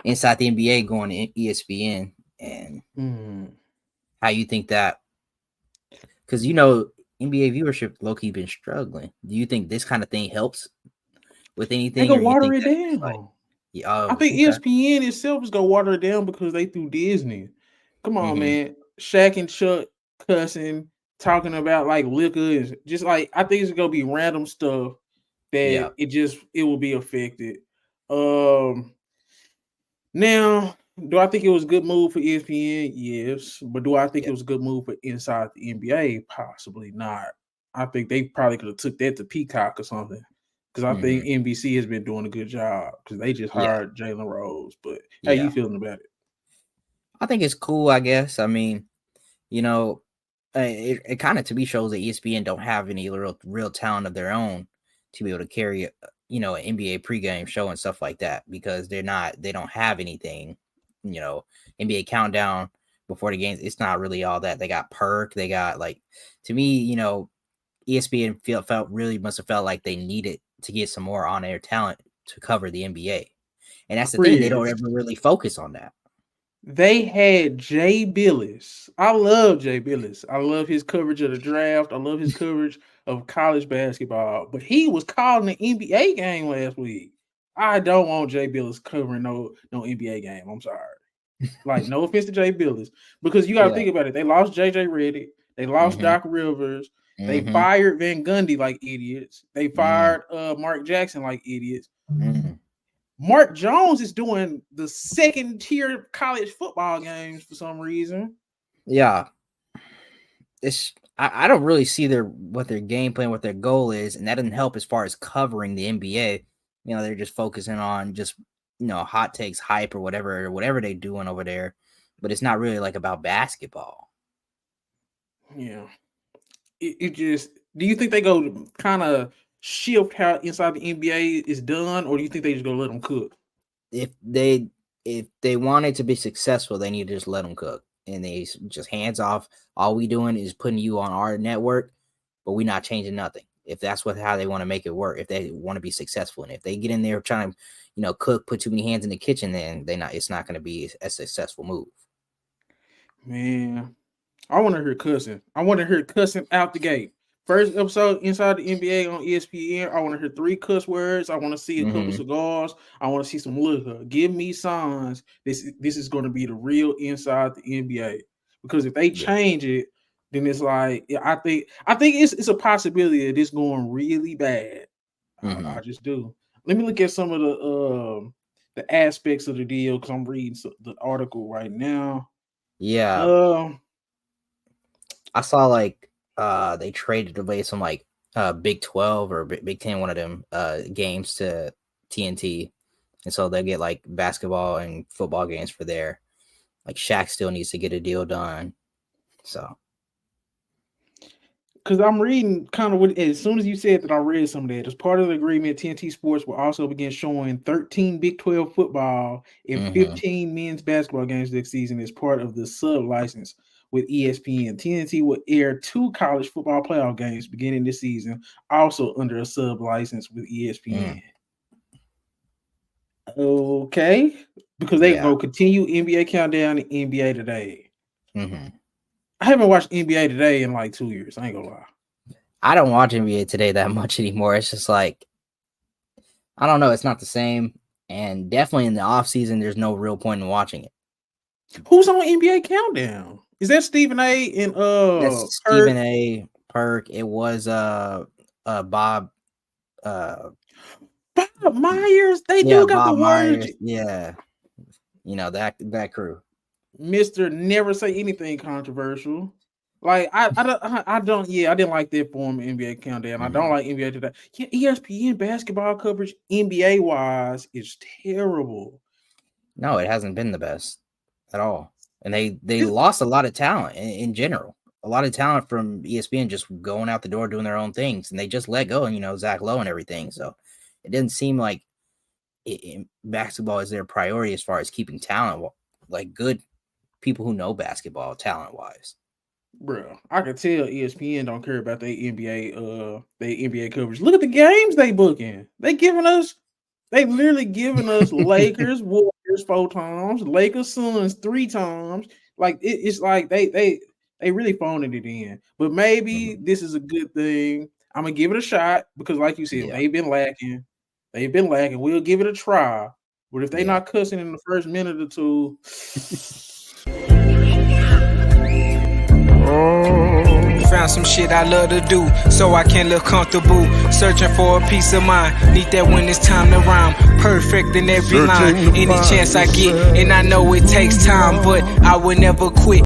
inside the NBA going to ESPN, and how you think that? Because NBA viewership low key been struggling. Do you think this kind of thing helps with They anything, go or you water think it that it's just like, down. yeah, I oh, think okay, ESPN itself is gonna water it down because they through Disney. Come on, mm-hmm. man. Shaq and Chuck cussing, talking about like liquor is just like I think it's gonna be random stuff that Yeah, it will be affected. Um Now, do I think it was a good move for ESPN? Yes. But do I think yeah, it was a good move for inside the NBA? Possibly not. I think they probably could have took that to Peacock or something. Because I mm-hmm. think NBC has been doing a good job because they just Yeah, hired Jalen Rose. But how you yeah. feeling about it? I think it's cool. I guess. I mean, you know, it kind of to me shows that ESPN don't have any real talent of their own to be able to carry an NBA pregame show and stuff like that, because they don't have anything, you know NBA countdown before the games. It's not really all that. They got perk, they got like, to me, ESPN must have felt like they needed to get some more on air talent to cover the NBA, and that's the thing, they don't Chris, ever really focus on that. they had Jay Billis. I love Jay Billis. I love his coverage of the draft. I love his coverage of college basketball. But he was calling the NBA game last week. I don't want Jay Billis covering no NBA game. I'm sorry. Like, no offense to Jay Billis, because you got to Yeah. think about it. They lost JJ Redick. They lost Mm-hmm. Doc Rivers. They Mm-hmm. fired Van Gundy like idiots. They Mm-hmm. fired Mark Jackson like idiots. Mm-hmm. Mark Jones is doing the second tier college football games for some reason. Yeah. I don't really see what their game plan, what their goal is, and that doesn't help as far as covering the NBA. They're just focusing on just hot takes, hype, or whatever they're doing over there, but it's not really like about basketball. Yeah. It just, do you think they go kind of shift how inside the NBA is done, or do you think they just go let them cook? If they wanted to be successful, they need to just let them cook, and they just hands off. All we doing is putting you on our network, but we not changing nothing. If that's how they want to make it work, if they want to be successful, and if they get in there trying to, cook, put too many hands in the kitchen, then it's not going to be a successful move. Man, I want to hear cussing. I want to hear cussing out the gate. First episode inside the NBA on ESPN. I want to hear 3 cuss words. I want to see a couple Mm-hmm. cigars. I want to see some liquor. Give me signs. This is going to be the real inside the NBA. Because if they Yeah. change it, then it's like, yeah, I think it's a possibility of this going really bad. Mm-hmm. I just do. Let me look at some of the aspects of the deal because I'm reading the article right now. Yeah. Um. I saw like they traded away some like Big 12 or Big 10, one of them games to TNT, and so they get like basketball and football games for there. Like Shaq still needs to get a deal done. So Because I'm reading kind of what, as soon as you said that, I read some of that. As part of the agreement, TNT Sports will also begin showing 13 Big 12 football and mm-hmm. 15 men's basketball games next season as part of the sub license with ESPN. TNT will air 2 college football playoff games beginning this season, also under a sub license with ESPN. Okay. Because they Yeah. go continue NBA Countdown and NBA Today. Mm-hmm. I haven't watched NBA Today in like 2 years. I ain't gonna lie. I don't watch NBA Today that much anymore. It's just like, I don't know. It's not the same, and definitely in the off season, there's no real point in watching it. Who's on NBA Countdown? Is that Stephen A. and That's Stephen Perk? A. Perk. It was Bob uh Bob Myers? They yeah, do got the Bob words. Myers. Yeah. That crew. Mister Never Say Anything Controversial. Like I don't yeah, I didn't like that form of NBA Countdown. I don't Mm-hmm. like NBA Today. Yeah, ESPN basketball coverage NBA wise is terrible. No, it hasn't been the best at all, and they lost a lot of talent in general. A lot of talent from ESPN just going out the door doing their own things, and they just let go. And Zach Lowe and everything. So it didn't seem like basketball is their priority as far as keeping talent, like good people who know basketball talent wise. Bro, I can tell ESPN don't care about their NBA coverage. Look at the games they booking. They literally giving us Lakers, Warriors, Warriors 4 times, Lakers, Suns 3 times. Like it's like they really phoning it in. But maybe Mhm. this is a good thing. I'm gonna give it a shot because, like you said, Yeah, they've been lacking. They've been lacking. We'll give it a try. But if they yeah. not cussing in the first minute or two, Found some shit I love to do, so I can live comfortable. Searching for a peace of mind, need that when it's time to rhyme. Perfect in every line, any chance I get, and I know it takes time, but I will never quit.